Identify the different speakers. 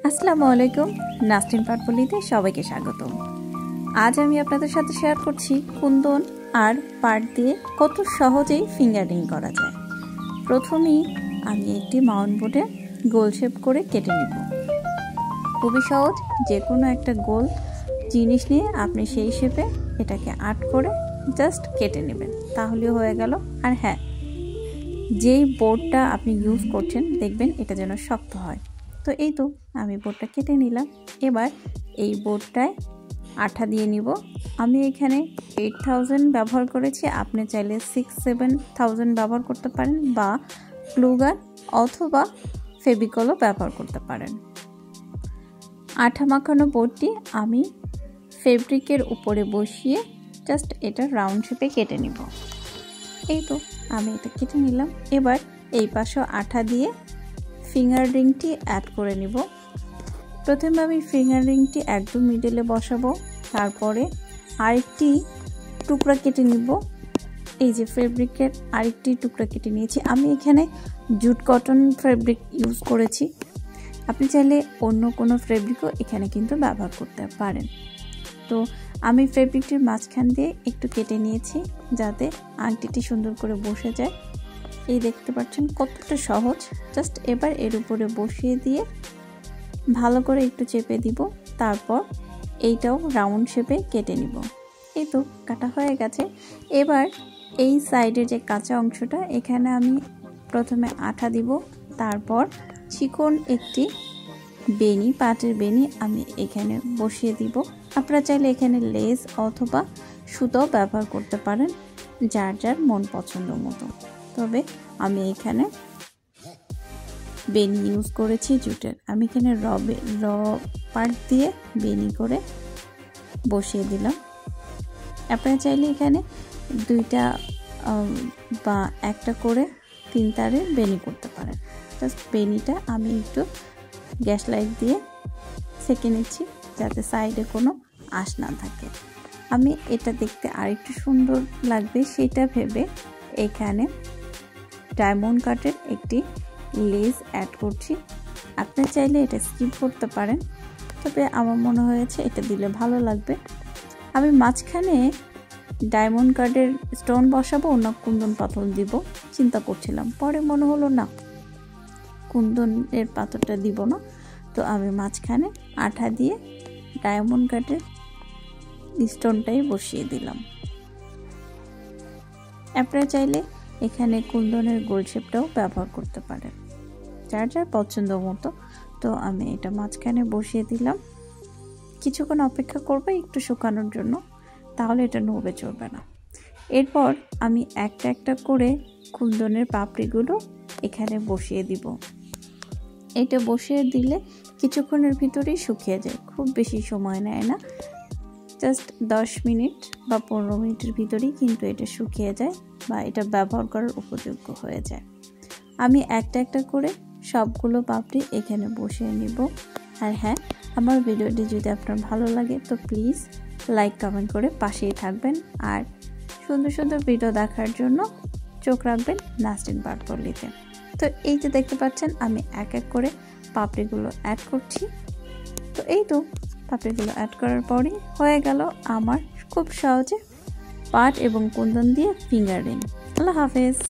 Speaker 1: আসসালামু আলাইকুম, নাস্টিন পাটপল্লিতে সবাইকে স্বাগতম। আজ আমি আপনাদের সাথে শেয়ার করছি কুন্দন আর পাট দিয়ে কত সহজেই ফিঙ্গারিং করা যায়। প্রথমেই আমি একটি মাউন্ট বোর্ডে গোল শেপ করে কেটে নিব। খুবই সহজ, যে কোনো একটা গোল জিনিস নিয়ে আপনি সেই শেপে এটাকে আর্ট করে জাস্ট কেটে নেবেন, তাহলেও হয়ে গেল। আর হ্যাঁ, যেই বোর্ডটা আপনি ইউজ করছেন দেখবেন এটা যেন শক্ত হয়। তো এই তো আমি বোর্ডটা কেটে নিলাম। এবার এই বোর্ডটায় আঠা দিয়ে নিব। আমি এখানে 8000 ব্যবহার করেছি, আপনি চাইলে 6-7,000 ব্যবহার করতে পারেন, বা গ্লুগান অথবা ফেভিকলও ব্যবহার করতে পারেন। আঠা মাখানো বোর্ডটি আমি ফেব্রিকের উপরে বসিয়ে জাস্ট এটা রাউন্ড শেপে কেটে নিব। এই তো আমি এটা কেটে নিলাম। এবার এই পাশেও আঠা দিয়ে ফিঙ্গার রিংটি অ্যাড করে নিব। প্রথমে আমি ফিঙ্গার রিংটি একদম মিডলে বসাবো, তারপরে আরেকটি টুকরা কেটে নিব। এই যে ফেব্রিকের আরেকটি টুকরা কেটে নিয়েছি। আমি এখানে জুট কটন ফেব্রিক ইউজ করেছি, আপনি চাইলে অন্য কোনো ফেব্রিকও এখানে কিন্তু ব্যবহার করতে পারেন। তো আমি ফেব্রিকটির মাঝখান দিয়ে একটু কেটে নিয়েছি যাতে আংটিটি সুন্দর করে বসে যায়। এই দেখতে পাচ্ছেন কতটা সহজ। জাস্ট এবার এর উপরে বসিয়ে দিয়ে ভালো করে একটু চেপে দিব, তারপর এইটাও রাউন্ড শেপে কেটে নিব। এই তো কাটা হয়ে গেছে। এবার এই সাইডের যে কাঁচা অংশটা, এখানে আমি প্রথমে আঠা দিব, তারপর চিকন একটি বেনি, পাটের বেনি আমি এখানে বসিয়ে দিব। আপনারা চাইলে এখানে লেস অথবা সুতাও ব্যবহার করতে পারেন, যার যার মন পছন্দ মতো। তবে আমি এখানে বেনি ইউজ করেছি জুটের। আমি এখানে র পাট দিয়ে বেনি করে বসিয়ে দিলাম। আপনারা চাইলে এখানে দুইটা বা একটা করে 3 তারের বেনি করতে পারেন। জাস্ট বেনিটা আমি একটু গ্যাস লাইট দিয়ে সেঁকে নিচ্ছি যাতে সাইডে কোনো আঁশ না থাকে। আমি এটা দেখতে আরেকটু সুন্দর লাগবে সেটা ভেবে এখানে ডায়মন্ড কাটের একটি লেস অ্যাড করছি। আপনি চাইলে এটা স্কিপ করতে পারেন, তবে আমার মনে হয়েছে এটা দিলে ভালো লাগবে। আমি মাঝখানে ডায়মন্ড কাটের স্টোন বসাবো না কুন্দন পাথর দিব চিন্তা করছিলাম, পরে মনে হলো না কুন্দনের পাথরটা দিব না, তো আমি মাঝখানে আঠা দিয়ে ডায়মন্ড কাটের স্টোনটাই বসিয়ে দিলাম। আপনারা চাইলে এখানে কুন্দনের গোল শেপটাও ব্যবহার করতে পারেন, যার যার পছন্দ মতো। তো আমি এটা মাঝখানে বসিয়ে দিলাম। কিছুক্ষণ অপেক্ষা করবো একটু শুকানোর জন্য, তাহলে এটা নড়বে চলবে না। এরপর আমি একটা একটা করে কুন্দনের পাপড়িগুলো এখানে বসিয়ে দিব। এটা বসিয়ে দিলে কিছুক্ষণের ভিতরেই শুকিয়ে যায়, খুব বেশি সময় নেয় না, জাস্ট 10 মিনিট বা 15 মিনিটের ভিতরেই কিন্তু এটা শুকিয়ে যায় বা এটা ব্যবহার করার উপযোগ্য হয়ে যায়। আমি একটা একটা করে সবগুলো পাপড়ি এখানে বসিয়ে নিব। আর হ্যাঁ, আমার ভিডিওটি যদি আপনার ভালো লাগে তো প্লিজ লাইক কমেন্ট করে পাশেই থাকবেন। আর সুন্দর সুন্দর ভিডিও দেখার জন্য চোখ রাখবেন নাস্টিন পাটপল্লিতে। তো এই যে দেখতে পাচ্ছেন আমি এক এক করে পাপড়িগুলো অ্যাড করছি। তো এই তো পাপড়িগুলো অ্যাড করার পরই হয়ে গেল আমার খুব সহজে পাট এবং কুন্দন দিয়ে ফিঙ্গার রিং। আল্লাহ হাফেজ।